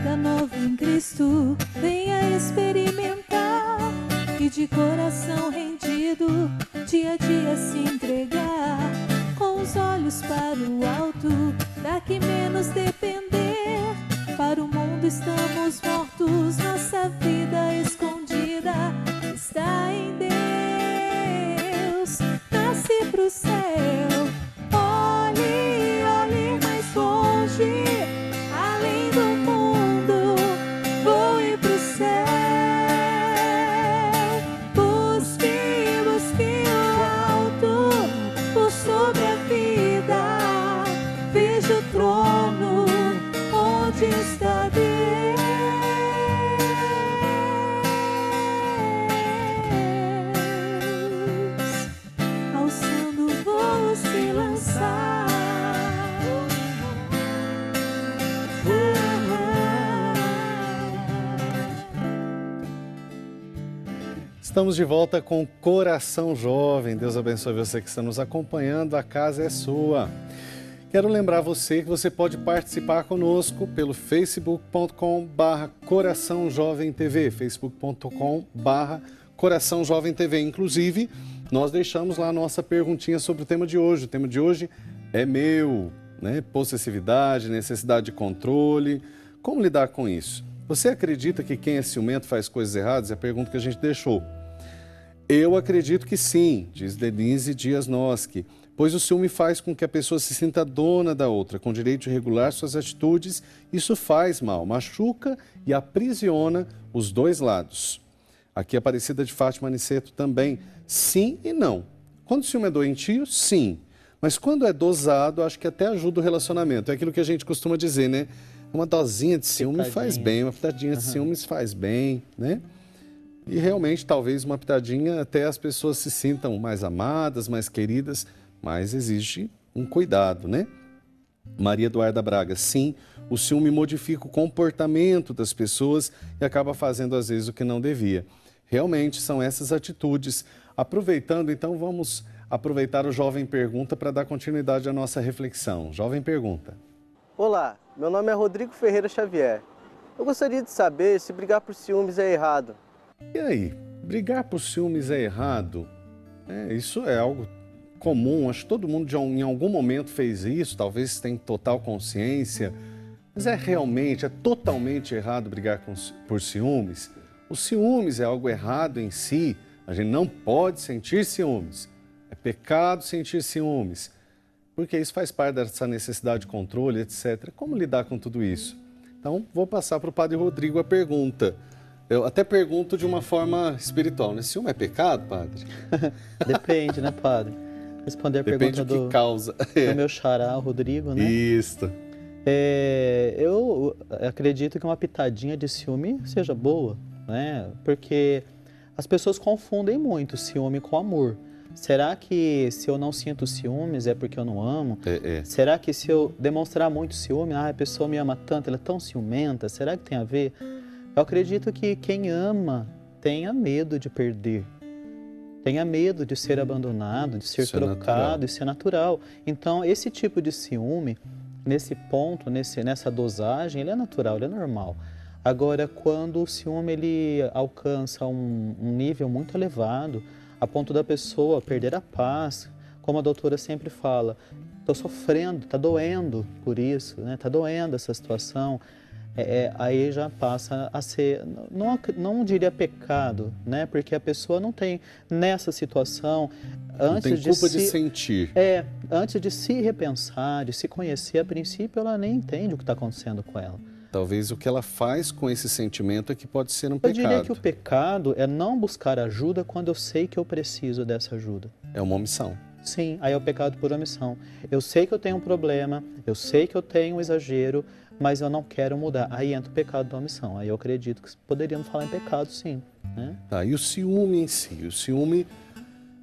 vida nova em Cristo, venha experimentar e de coração rendido, dia a dia se entregar, com os olhos para o alto, daqui menos depender. Para o mundo estamos mortos, nossa vida escondida está em Deus. Nasce pro céu, olhe, olhe mais longe, além do mundo, voe pro céu. Busque, busque o alto, por sobre a vida, veja o trono onde está Deus. Alçando o voo se lançar. Estamos de volta com Coração Jovem. Deus abençoe você que está nos acompanhando. A casa é sua. Quero lembrar você que você pode participar conosco pelo facebook.com/Coração Jovem TV, facebook.com/Coração Jovem TV. Inclusive, nós deixamos lá a nossa perguntinha sobre o tema de hoje. O tema de hoje é meu, né? Possessividade, necessidade de controle. Como lidar com isso? Você acredita que quem é ciumento faz coisas erradas? É a pergunta que a gente deixou. Eu acredito que sim, diz Denise Dias Noski, pois o ciúme faz com que a pessoa se sinta dona da outra, com direito de regular suas atitudes. Isso faz mal, machuca e aprisiona os dois lados. Aqui Aparecida de Fátima Aniceto também, sim e não. Quando o ciúme é doentio, sim. Mas quando é dosado, acho que até ajuda o relacionamento. É aquilo que a gente costuma dizer, né? Uma dosinha de ciúme faz bem, uma pitadinha de ciúmes faz bem, né? E realmente, talvez uma pitadinha até as pessoas se sintam mais amadas, mais queridas, mas exige um cuidado, né? Maria Eduarda Braga, sim, o ciúme modifica o comportamento das pessoas e acaba fazendo às vezes o que não devia. Realmente são essas atitudes. Aproveitando, então, vamos aproveitar o Jovem Pergunta para dar continuidade à nossa reflexão. Jovem Pergunta. Olá, meu nome é Rodrigo Ferreira Xavier. Eu gostaria de saber se brigar por ciúmes é errado. E aí, brigar por ciúmes é errado? Isso é algo comum, acho que todo mundo em algum momento fez isso, talvez tenha total consciência, mas é totalmente errado brigar por ciúmes? O ciúmes é algo errado em si, a gente não pode sentir ciúmes, é pecado sentir ciúmes, porque isso faz parte dessa necessidade de controle, etc. Como lidar com tudo isso? Então, vou passar para o Padre Rodrigo a pergunta. Eu até pergunto de uma forma espiritual, né? Ciúme é pecado, Padre? Depende, né, Padre? Responder a pergunta do causa. Do meu xará, o Rodrigo, né? Isso. Eu acredito que uma pitadinha de ciúme seja boa, né? Porque as pessoas confundem muito ciúme com amor. Será que se eu não sinto ciúmes é porque eu não amo? Será que se eu demonstrar muito ciúme, a pessoa me ama tanto, ela é tão ciumenta, será que tem a ver? Eu acredito que quem ama tenha medo de perder, tenha medo de ser abandonado, de ser trocado, isso é natural. Então, esse tipo de ciúme, nesse ponto, nessa dosagem, ele é natural, ele é normal. Agora, quando o ciúme ele alcança um nível muito elevado, a ponto da pessoa perder a paz, como a doutora sempre fala, estou sofrendo, está doendo por isso, né? Está doendo essa situação. Aí já passa a ser, não diria pecado, né? Porque a pessoa não tem, nessa situação, antes de sentir. Antes de se repensar, de se conhecer, a princípio ela nem entende o que está acontecendo com ela. Talvez o que ela faz com esse sentimento é que pode ser um pecado. Eu diria que o pecado é não buscar ajuda quando eu sei que eu preciso dessa ajuda. É uma omissão. Sim, aí é o pecado por omissão. Eu sei que eu tenho um problema, eu sei que eu tenho um exagero, mas eu não quero mudar. Aí entra o pecado da omissão. Aí eu acredito que poderíamos falar em pecado, sim. Né? E o ciúme em si? O ciúme,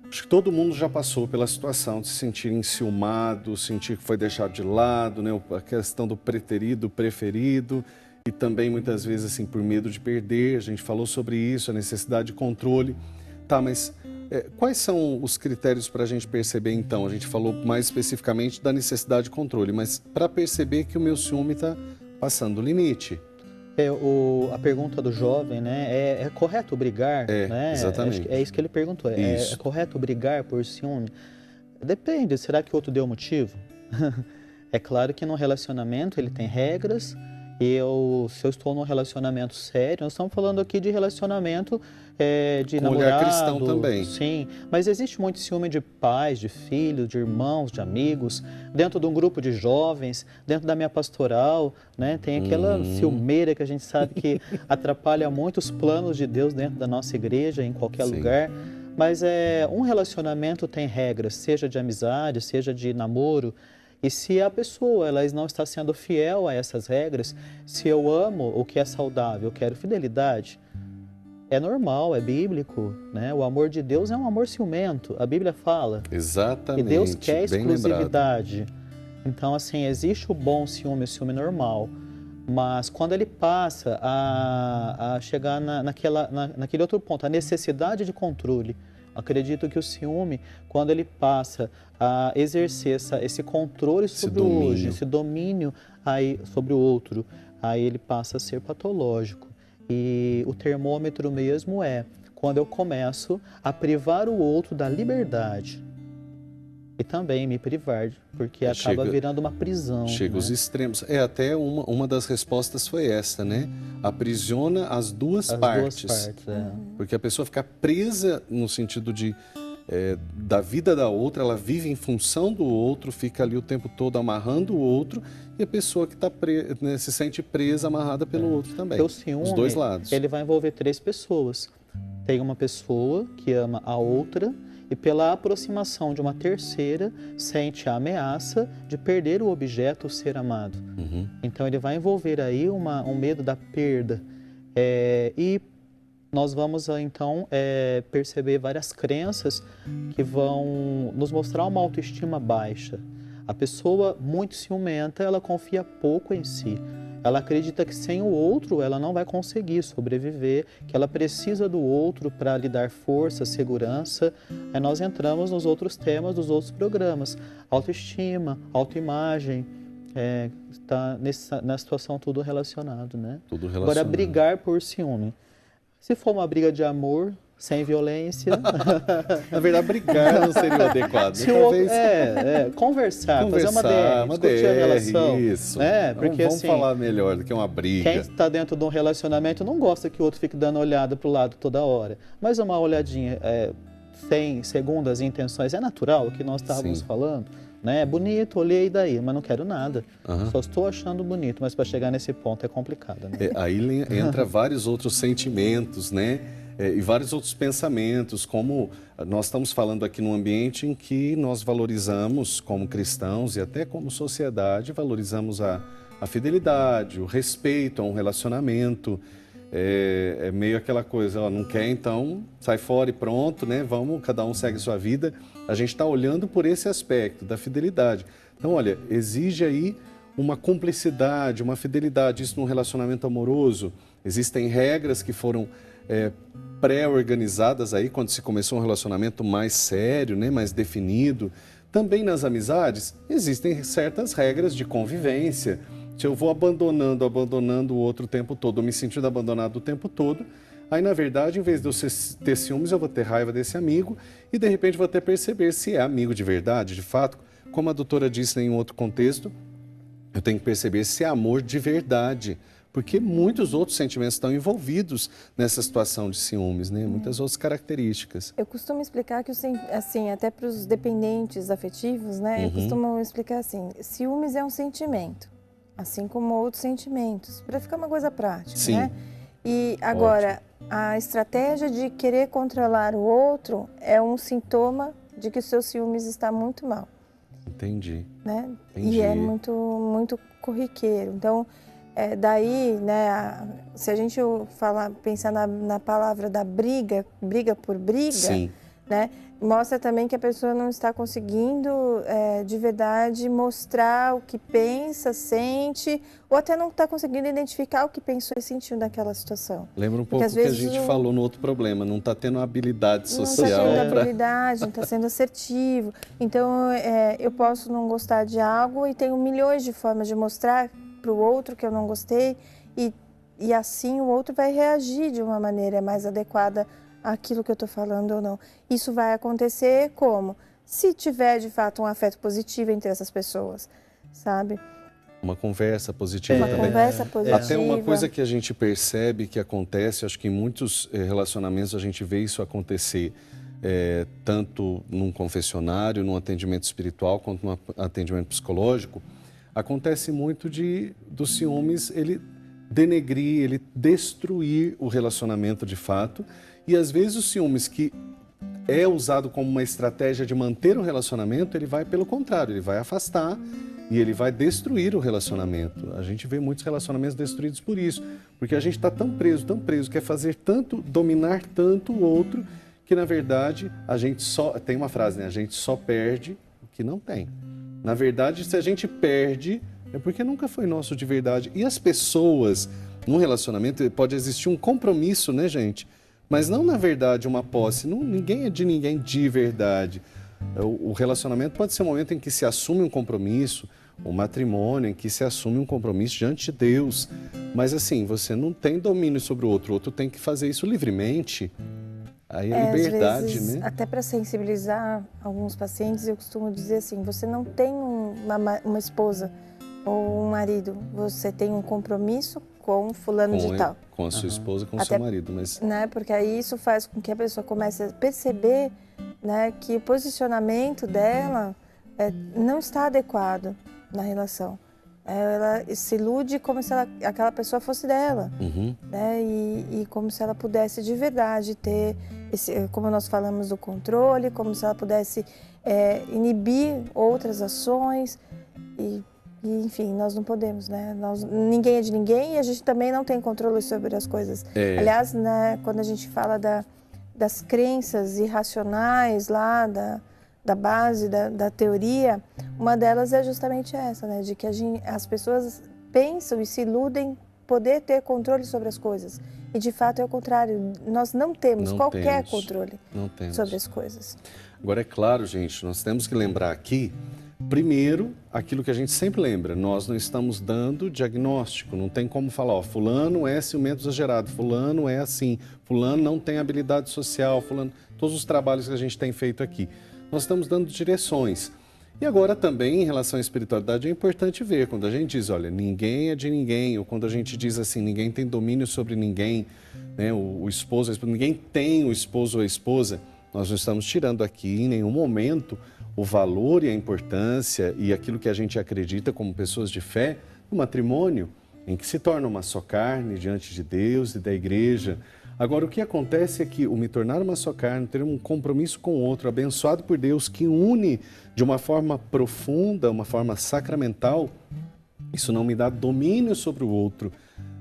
acho que todo mundo já passou pela situação de se sentir enciumado, sentir que foi deixado de lado, né? A questão do preterido, preferido, e também muitas vezes assim, por medo de perder. A gente falou sobre isso, a necessidade de controle. Mas quais são os critérios para a gente perceber, então? A gente falou mais especificamente da necessidade de controle, mas para perceber que o meu ciúme está passando o limite. A pergunta do jovem, né? É correto brigar? Né? Exatamente. É isso que ele perguntou. É correto brigar por ciúme? Depende. Será que o outro deu motivo? É claro que no relacionamento ele tem regras. Se eu estou num relacionamento sério, nós estamos falando aqui de relacionamento de com namorado. Olhar cristão também. Sim, mas existe muito ciúme de pais, de filhos, de irmãos, de amigos, dentro de um grupo de jovens, dentro da minha pastoral, né? Tem aquela ciumeira que a gente sabe que atrapalha muito os planos de Deus dentro da nossa igreja, em qualquer lugar. Mas um relacionamento tem regras, seja de amizade, seja de namoro. E se a pessoa ela não está sendo fiel a essas regras, se eu amo o que é saudável, eu quero fidelidade, é normal, é bíblico, né? O amor de Deus é um amor ciumento, a Bíblia fala. Exatamente. E Deus quer bem exclusividade. lembrado. Então, assim, existe o bom ciúme, o ciúme normal. Mas quando ele passa a chegar naquele outro ponto, a necessidade de controle, acredito que o ciúme, quando ele passa a exercer esse controle sobre o outro, esse domínio aí sobre o outro, aí ele passa a ser patológico. E o termômetro mesmo é quando eu começo a privar o outro da liberdade. E também me privar, porque acaba virando uma prisão. Chega os extremos. Até uma das respostas foi essa, né? Aprisiona as duas partes. Porque a pessoa fica presa no sentido da vida da outra, ela vive em função do outro, fica ali o tempo todo amarrando o outro, e a pessoa que se sente presa, amarrada pelo outro também. Porque o ciúme, os dois lados. Ele vai envolver 3 pessoas. Tem uma pessoa que ama a outra, e pela aproximação de uma terceira, sente a ameaça de perder o objeto, o ser amado. Então, ele vai envolver aí um medo da perda. E nós vamos, então, perceber várias crenças que vão nos mostrar uma autoestima baixa. A pessoa muito ciumenta, ela confia pouco em si. Ela acredita que sem o outro ela não vai conseguir sobreviver, que ela precisa do outro para lhe dar força, segurança. Aí nós entramos nos outros temas dos outros programas. Autoestima, autoimagem, está na situação tudo relacionado, né? Tudo relacionado. Agora, brigar por ciúme. Se for uma briga de amor, sem violência... Na verdade, brigar não seria o adequado. Se o outro, conversar, fazer uma DR, discutir a relação. Isso. Porque, vamos assim, falar melhor do que uma briga. Quem está dentro de um relacionamento não gosta que o outro fique dando olhada para o lado toda hora. Mas uma olhadinha sem segundas intenções é natural, o que nós estávamos falando. Né? É bonito, olhei daí, mas não quero nada. Só estou achando bonito, mas para chegar nesse ponto é complicado. Né? Aí entra vários outros sentimentos, né? E vários outros pensamentos, como nós estamos falando aqui num ambiente em que nós valorizamos como cristãos e até como sociedade, valorizamos a fidelidade, o respeito a um relacionamento. É meio aquela coisa, não quer, então sai fora e pronto, né? Vamos, cada um segue sua vida. A gente está olhando por esse aspecto da fidelidade. Então, olha, exige aí uma cumplicidade, uma fidelidade, isso num relacionamento amoroso. Existem regras que foram pré-organizadas aí quando se começou um relacionamento mais sério, né? Mais definido. Também nas amizades existem certas regras de convivência. Se eu vou abandonando o outro o tempo todo, me sentindo abandonado o tempo todo, aí na verdade, em vez de eu ter ciúmes, eu vou ter raiva desse amigo e de repente vou até perceber se é amigo de verdade, de fato. Como a doutora disse em outro contexto, eu tenho que perceber se é amor de verdade, porque muitos outros sentimentos estão envolvidos nessa situação de ciúmes, né? Muitas outras características. Eu costumo explicar que, assim, até para os dependentes afetivos, né? Eu costumo explicar assim, ciúmes é um sentimento, assim como outros sentimentos, para ficar uma coisa prática, né? E agora, a estratégia de querer controlar o outro é um sintoma de que o seu ciúmes está muito mal. Entendi. Né? Entendi. E é muito corriqueiro. Então, daí, né, se a gente pensar na palavra da briga por briga, né, mostra também que a pessoa não está conseguindo de verdade mostrar o que pensa, sente, ou até não está conseguindo identificar o que pensou e sentiu naquela situação. Lembra um pouco o que a gente falou no outro problema, não está tendo habilidade social. Não está tendo habilidade, não está sendo assertivo. Então, eu posso não gostar de algo e tenho milhões de formas de mostrar para o outro que eu não gostei e e assim o outro vai reagir de uma maneira mais adequada àquilo que eu estou falando ou não. Isso vai acontecer como? Se tiver, de fato, um afeto positivo entre essas pessoas, sabe? Uma conversa positiva também. Uma conversa positiva. Até uma coisa que a gente percebe que acontece, acho que em muitos relacionamentos a gente vê isso acontecer, tanto num confessionário, num atendimento espiritual, quanto num atendimento psicológico, acontece muito dos ciúmes, ele denegrir, ele destruir o relacionamento de fato, e às vezes os ciúmes que é usado como uma estratégia de manter o relacionamento, ele vai pelo contrário, ele vai afastar e ele vai destruir o relacionamento. A gente vê muitos relacionamentos destruídos por isso, porque a gente está tão preso, quer fazer tanto, dominar tanto o outro, que na verdade a gente só, tem uma frase, né? A gente só perde o que não tem. Na verdade, se a gente perde, é porque nunca foi nosso de verdade. E as pessoas, num relacionamento, pode existir um compromisso, né, gente? Mas não, na verdade, uma posse. Ninguém é de ninguém de verdade. O relacionamento pode ser um momento em que se assume um compromisso, um matrimônio em que se assume um compromisso diante de Deus. Mas assim, você não tem domínio sobre o outro tem que fazer isso livremente. Aí é liberdade, às vezes, né? Até para sensibilizar alguns pacientes, eu costumo dizer assim, você não tem uma esposa ou um marido, você tem um compromisso com fulano de tal. Com a sua esposa, com o seu marido. Mas... né, porque aí isso faz com que a pessoa comece a perceber, né, que o posicionamento dela não está adequado na relação. Ela se ilude como se aquela pessoa fosse dela, né, e como se ela pudesse de verdade ter, como nós falamos do controle, como se ela pudesse inibir outras ações e enfim, nós não podemos, né? Ninguém é de ninguém e a gente também não tem controle sobre as coisas. Aliás, né, quando a gente fala das crenças irracionais lá, da base da teoria, uma delas é justamente essa, né? De que as pessoas pensam e se iludem poder ter controle sobre as coisas. E de fato é o contrário, nós não temos qualquer controle sobre as coisas. Agora é claro, gente, nós temos que lembrar aqui, primeiro, aquilo que a gente sempre lembra, nós não estamos dando diagnóstico, não tem como falar, fulano é ciumento exagerado, fulano é assim, fulano não tem habilidade social, fulano, todos os trabalhos que a gente tem feito aqui. Nós estamos dando direções. E agora também, em relação à espiritualidade, é importante ver, quando a gente diz, olha, ninguém é de ninguém, ou quando a gente diz assim, ninguém tem domínio sobre ninguém, né, o esposo, a esposa, ninguém tem o esposo ou a esposa, nós não estamos tirando aqui em nenhum momento o valor e a importância e aquilo que a gente acredita como pessoas de fé no matrimônio, em que se torna uma só carne diante de Deus e da igreja. Agora, o que acontece é que o me tornar uma só carne, ter um compromisso com o outro, abençoado por Deus, que une de uma forma profunda, uma forma sacramental, isso não me dá domínio sobre o outro,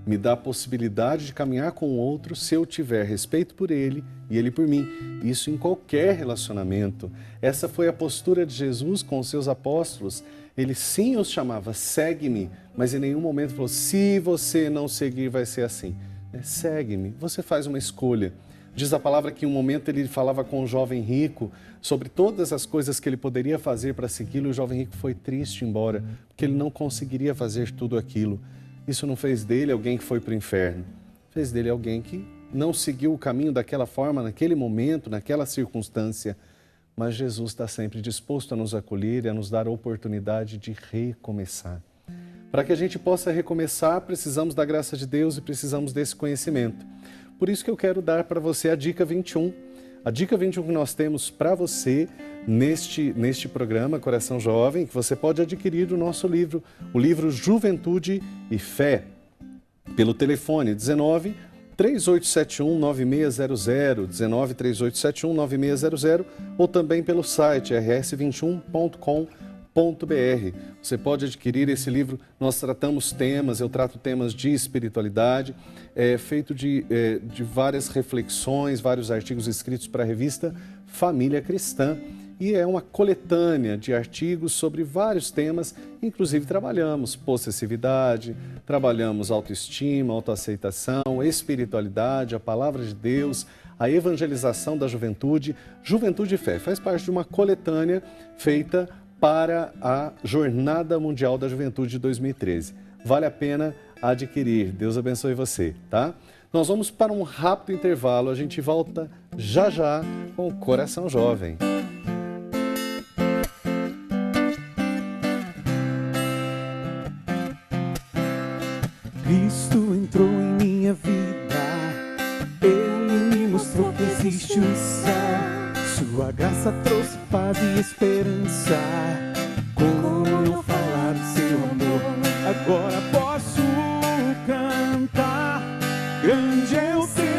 me dá a possibilidade de caminhar com o outro se eu tiver respeito por ele e ele por mim. Isso em qualquer relacionamento. Essa foi a postura de Jesus com os seus apóstolos. Ele sim os chamava, segue-me, mas em nenhum momento falou, se você não seguir vai ser assim. Segue-me, você faz uma escolha. Diz a palavra que em um momento ele falava com o jovem rico sobre todas as coisas que ele poderia fazer para segui-lo, e o jovem rico foi triste embora, porque ele não conseguiria fazer tudo aquilo. Isso não fez dele alguém que foi para o inferno, fez dele alguém que não seguiu o caminho daquela forma, naquele momento, naquela circunstância. Mas Jesus está sempre disposto a nos acolher e a nos dar a oportunidade de recomeçar. Para que a gente possa recomeçar, precisamos da graça de Deus e precisamos desse conhecimento. Por isso que eu quero dar para você a dica 21. A dica 21 que nós temos para você neste programa Coração Jovem, que você pode adquirir o nosso livro, o livro Juventude e Fé, pelo telefone 19 3871 9600, 19 3871 9600, ou também pelo site rs21.com.br. Você pode adquirir esse livro, nós tratamos temas, eu trato temas de espiritualidade, feito de várias reflexões, vários artigos escritos para a revista Família Cristã, e é uma coletânea de artigos sobre vários temas, inclusive trabalhamos possessividade, trabalhamos autoestima, autoaceitação, espiritualidade, a palavra de Deus, a evangelização da juventude, Juventude e Fé, faz parte de uma coletânea feita para a Jornada Mundial da Juventude de 2013. Vale a pena adquirir. Deus abençoe você, tá? Nós vamos para um rápido intervalo, a gente volta já já com o Coração Jovem. Cristo entrou em minha vida, Ele me mostrou que existe um céu. Sua graça trouxe paz e esperança. Como não falar do seu amor? Agora posso cantar, grande é o Senhor.